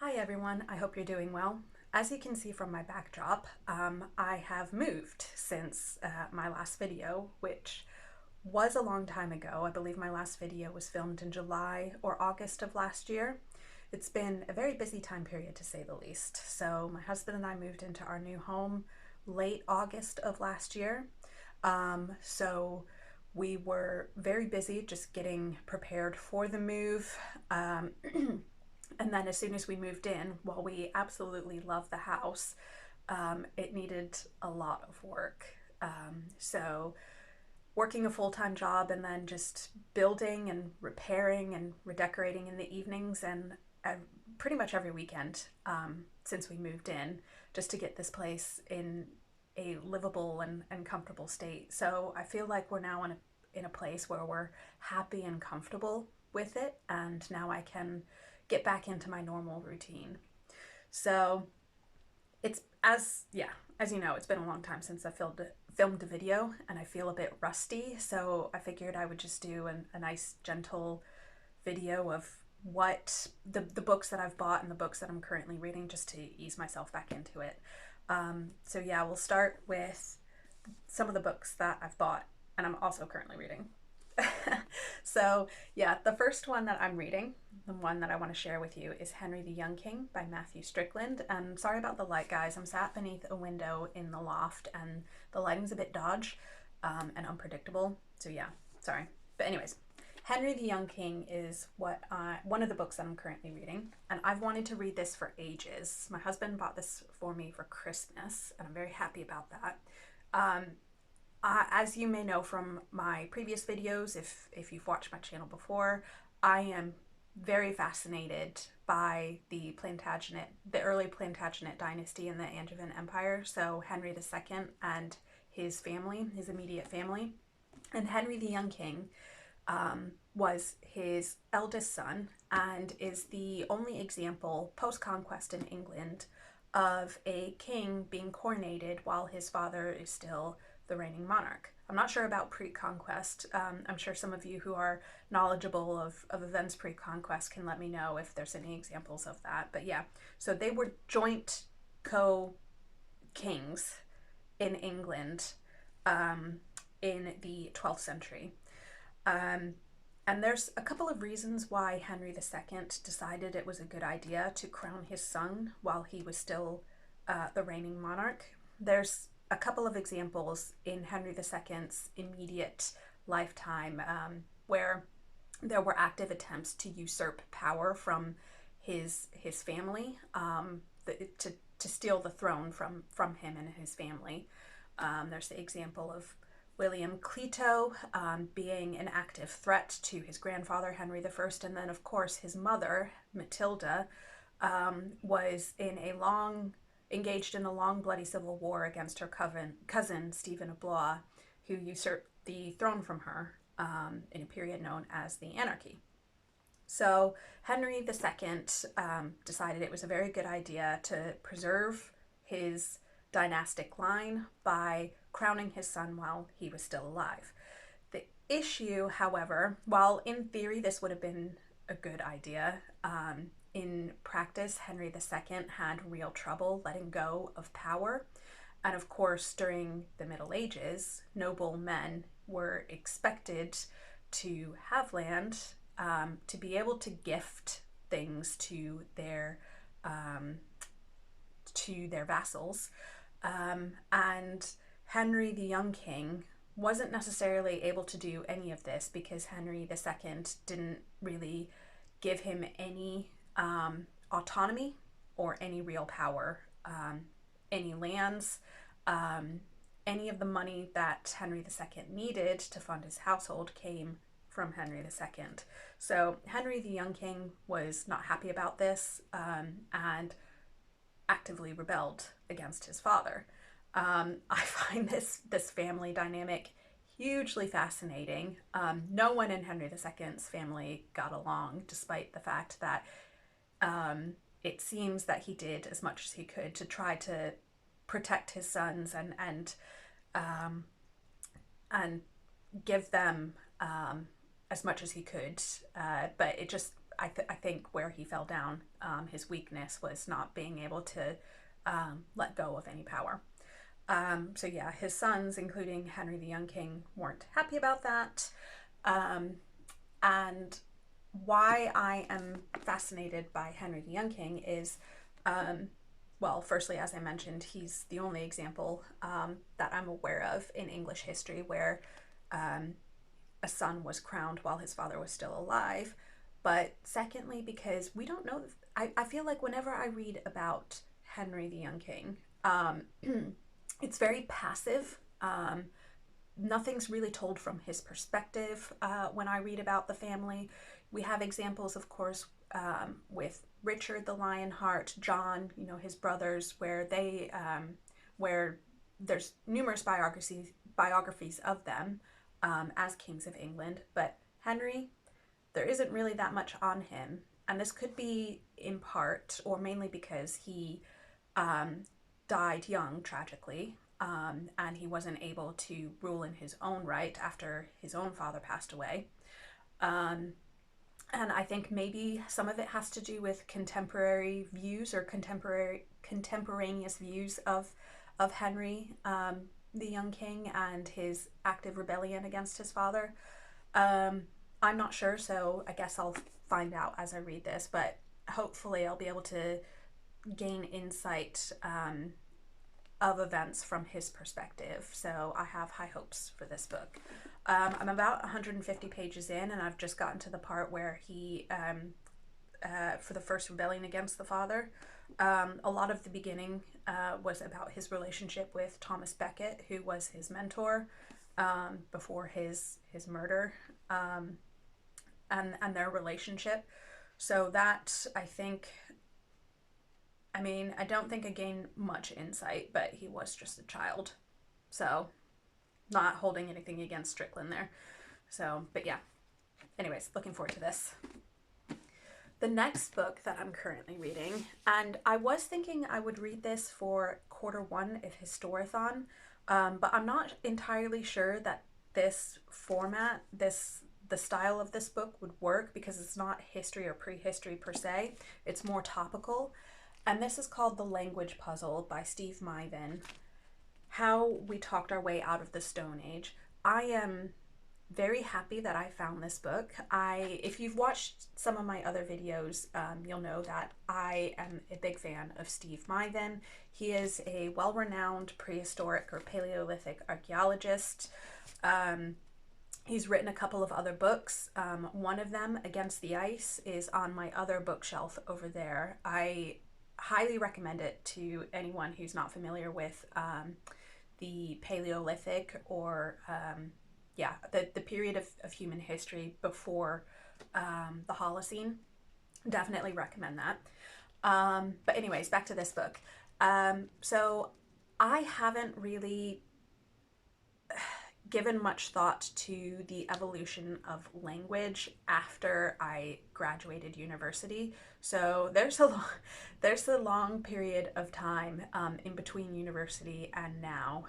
Hi everyone, I hope you're doing well. As you can see from my backdrop, I have moved since my last video, which was a long time ago. I believe my last video was filmed in July or August of last year. It's been a very busy time period to say the least. So my husband and I moved into our new home late August of last year. So we were very busy just getting prepared for the move. And then as soon as we moved in, while we absolutely love the house, it needed a lot of work. So working a full-time job and then just building and repairing and redecorating in the evenings and pretty much every weekend since we moved in, just to get this place in a livable and comfortable state. So I feel like we're now in a place where we're happy and comfortable with it, and now I can get back into my normal routine. So it's as you know, it's been a long time since I filmed a video, and I feel a bit rusty. So I figured I would just do a nice gentle video of what the books that I've bought and the books that I'm currently reading, just to ease myself back into it. So yeah, we'll start with some of the books that I've bought and I'm also currently reading. So yeah, the first one that I'm reading, the one that I want to share with you, is Henry the Young King by Matthew Strickland. And sorry about the light, guys. I'm sat beneath a window in the loft and the lighting's a bit dodge and unpredictable. So yeah, sorry. But anyways, Henry the Young King is one of the books that I'm currently reading, and I've wanted to read this for ages. My husband bought this for me for Christmas, and I'm very happy about that. Um, as you may know from my previous videos, if you've watched my channel before, I am very fascinated by the early Plantagenet dynasty and the Angevin Empire. So Henry II and his family, his immediate family, and Henry the Young King was his eldest son and is the only example post-conquest in England of a king being coronated while his father is still the reigning monarch. I'm not sure about pre-conquest. I'm sure some of you who are knowledgeable of events pre-conquest can let me know if there's any examples of that. But yeah, so they were joint co-kings in England in the 12th century. Um, and there's a couple of reasons why Henry II decided it was a good idea to crown his son while he was still the reigning monarch. There's a couple of examples in Henry II's immediate lifetime where there were active attempts to usurp power from his family, to steal the throne from him and his family. There's the example of William Clito being an active threat to his grandfather Henry I, and then of course his mother Matilda was engaged in a long bloody civil war against her cousin Stephen of Blois, who usurped the throne from her in a period known as the Anarchy. So Henry II decided it was a very good idea to preserve his dynastic line by crowning his son while he was still alive. The issue, however, while in theory this would have been a good idea, in practice Henry II had real trouble letting go of power. And of course, during the Middle Ages, noble men were expected to have land, to be able to gift things um, to their vassals, and Henry the Young King wasn't necessarily able to do any of this because Henry II didn't really give him any autonomy or any real power, any lands, um, any of the money that Henry II needed to fund his household came from Henry II. So Henry the Young King was not happy about this, and actively rebelled against his father. I find this family dynamic hugely fascinating. No one in Henry II's family got along, despite the fact that it seems that he did as much as he could to try to protect his sons um, and give them as much as he could. But it just I think where he fell down, his weakness was not being able to let go of any power. So yeah, his sons, including Henry the Young King, weren't happy about that. And why I am fascinated by Henry the Young King is, well, firstly, as I mentioned, he's the only example that I'm aware of in English history where a son was crowned while his father was still alive. But secondly, because we don't know, I feel like whenever I read about Henry the Young King, it's very passive. Nothing's really told from his perspective when I read about the family. We have examples, of course, with Richard the Lionheart, John, his brothers, where there's numerous biographies of them as kings of England. But Henry, there isn't really that much on him, and this could be in part or mainly because he died young, tragically, and he wasn't able to rule in his own right after his own father passed away. And I think maybe some of it has to do with contemporary views or contemporaneous views of Henry, the Young King, and his active rebellion against his father. I'm not sure, so I guess I'll find out as I read this, but hopefully I'll be able to gain insight of events from his perspective. So I have high hopes for this book. I'm about 150 pages in, and I've just gotten to the part where he, for the first rebellion against the father, a lot of the beginning was about his relationship with Thomas Becket, who was his mentor before his murder, and their relationship. So that, I don't think I gained much insight, but he was just a child. So, not holding anything against Strickland there. So, but yeah. Anyways, looking forward to this. The next book that I'm currently reading, and I was thinking I would read this for Q1 of Historathon, but I'm not entirely sure that this format, the style of this book would work because it's not history or prehistory per se. It's more topical. And this is called The Language Puzzle by Steve Myvin. How we talked our way out of the Stone Age. I am very happy that I found this book. If you've watched some of my other videos, you'll know that I am a big fan of Steve Myvin. He is a well-renowned prehistoric or Paleolithic archaeologist. He's written a couple of other books. One of them, Against the Ice, is on my other bookshelf over there. I highly recommend it to anyone who's not familiar with the Paleolithic or the period of human history before the Holocene. Definitely recommend that. But anyways, back to this book. So I haven't really given much thought to the evolution of language after I graduated university. So there's a long period of time in between university and now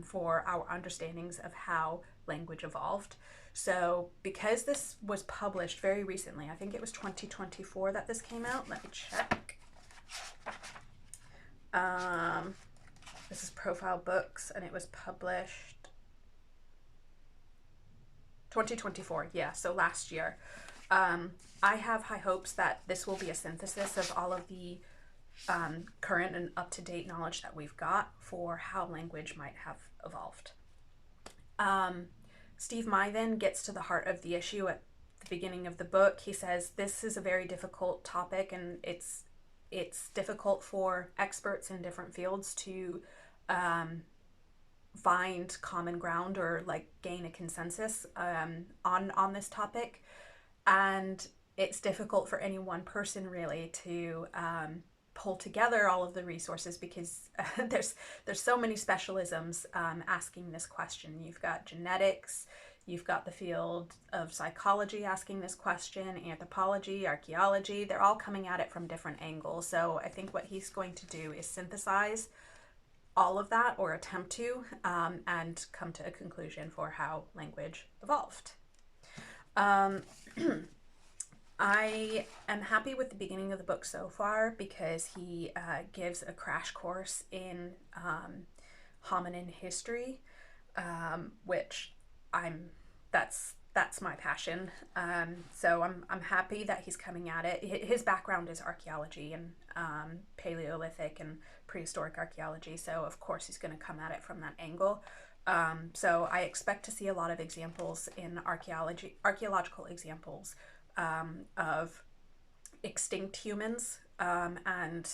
for our understandings of how language evolved. So because this was published very recently, I think it was 2024 that this came out. Let me check. This is Profile Books, and it was published 2024, yeah, so last year. I have high hopes that this will be a synthesis of all of the current and up-to-date knowledge that we've got for how language might have evolved. Steve Myvin gets to the heart of the issue at the beginning of the book. He says this is a very difficult topic, and it's difficult for experts in different fields to find common ground or gain a consensus on this topic, and it's difficult for any one person really to pull together all of the resources because there's so many specialisms asking this question. You've got genetics, you've got the field of psychology asking this question, anthropology, archaeology. They're all coming at it from different angles. So I think what he's going to do is synthesize all of that, or attempt to, and come to a conclusion for how language evolved. I am happy with the beginning of the book so far because he gives a crash course in hominin history, which I'm that's my passion. So I'm happy that he's coming at it. His background is archaeology and Paleolithic and prehistoric archaeology, so of course he's going to come at it from that angle. So I expect to see a lot of examples in archaeological examples of extinct humans and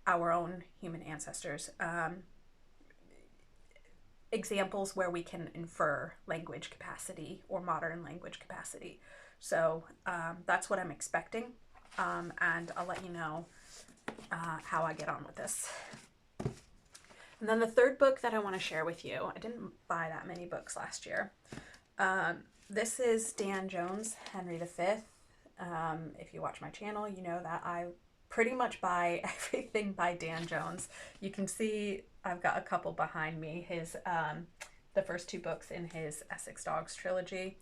our own human ancestors. Examples where we can infer language capacity or modern language capacity. So that's what I'm expecting, and I'll let you know how I get on with this. And then the third book that I want to share with you, I didn't buy that many books last year. This is Dan Jones, Henry V. If you watch my channel, you know that I pretty much buy everything by Dan Jones. You can see I've got a couple behind me. His the first two books in his Essex Dogs trilogy.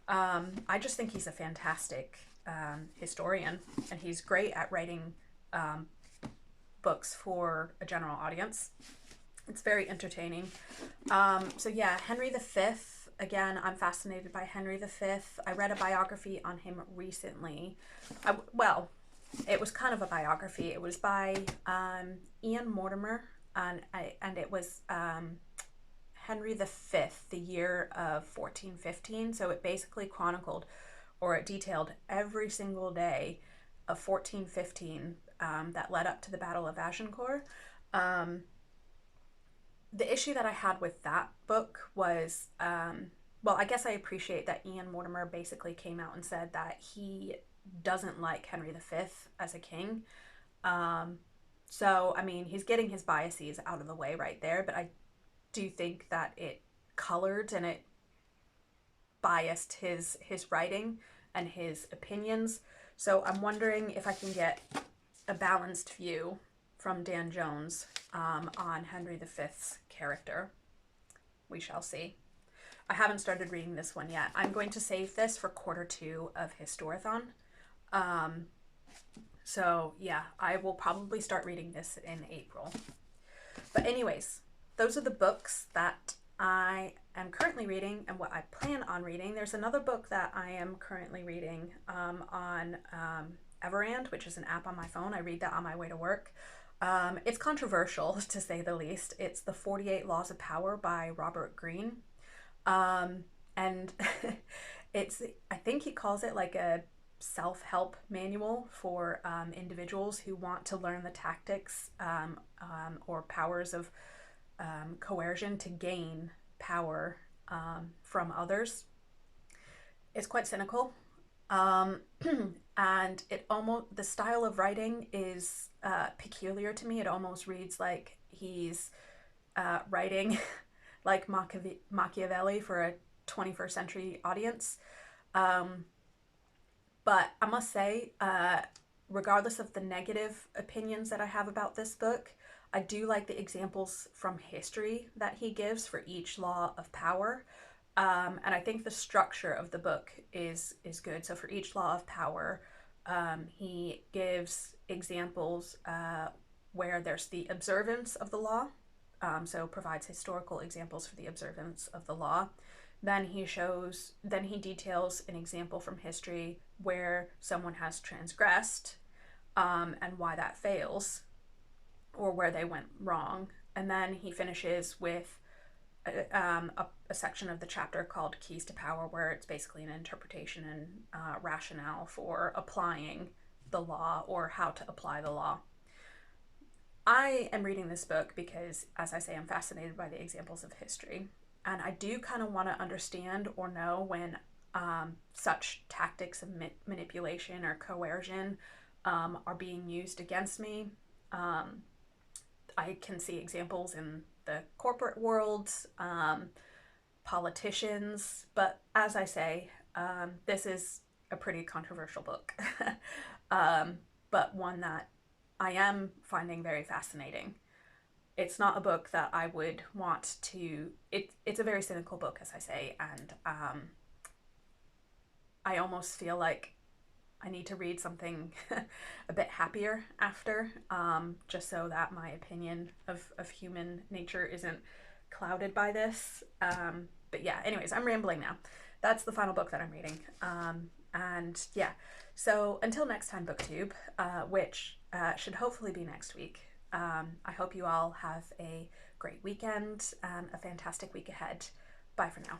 I just think he's a fantastic historian, and he's great at writing books for a general audience. It's very entertaining. So yeah, Henry V. Again, I'm fascinated by Henry V. I read a biography on him recently. Well, it was kind of a biography. It was by Ian Mortimer, and it was Henry V, the year of 1415. So it basically chronicled, or it detailed every single day of 1415 that led up to the Battle of Agincourt. The issue that I had with that book was, well, I guess I appreciate that Ian Mortimer basically came out and said that he doesn't like Henry V as a king. So, I mean, he's getting his biases out of the way right there, but I do think that it colored and it biased his writing and his opinions. So I'm wondering if I can get a balanced view from Dan Jones on Henry V's character. We shall see. I haven't started reading this one yet. I'm going to save this for quarter 2 of Historathon. So yeah, I will probably start reading this in April. But anyways, those are the books that I am currently reading and what I plan on reading. There's another book that I am currently reading on Everand, which is an app on my phone. I read that on my way to work. It's controversial, to say the least. It's The 48 Laws of Power by Robert Greene. And it's, I think he calls it like a self-help manual for individuals who want to learn the tactics or powers of coercion to gain power from others. It's quite cynical. And it almost, the style of writing is peculiar to me. It almost reads like he's writing like Machiavelli for a 21st century audience. But I must say, regardless of the negative opinions that I have about this book, I do like the examples from history that he gives for each law of power. And I think the structure of the book is good. So for each law of power, he gives examples where there's the observance of the law. So provides historical examples for the observance of the law. Then he details an example from history where someone has transgressed and why that fails or where they went wrong. And then he finishes with a section of the chapter called Keys to Power, where it's basically an interpretation and rationale for applying the law or how to apply the law. I am reading this book because, as I say, I'm fascinated by the examples of history. And I do kind of want to understand or know when such tactics of manipulation or coercion are being used against me. I can see examples in the corporate world, politicians, but as I say, this is a pretty controversial book, but one that I am finding very fascinating. It's not a book that I would want to, it's a very cynical book, as I say, and I almost feel like I need to read something a bit happier after, just so that my opinion of human nature isn't clouded by this. But yeah, anyways, I'm rambling now. That's the final book that I'm reading. And yeah, so until next time, BookTube, which should hopefully be next week, I hope you all have a great weekend and a fantastic week ahead. Bye for now.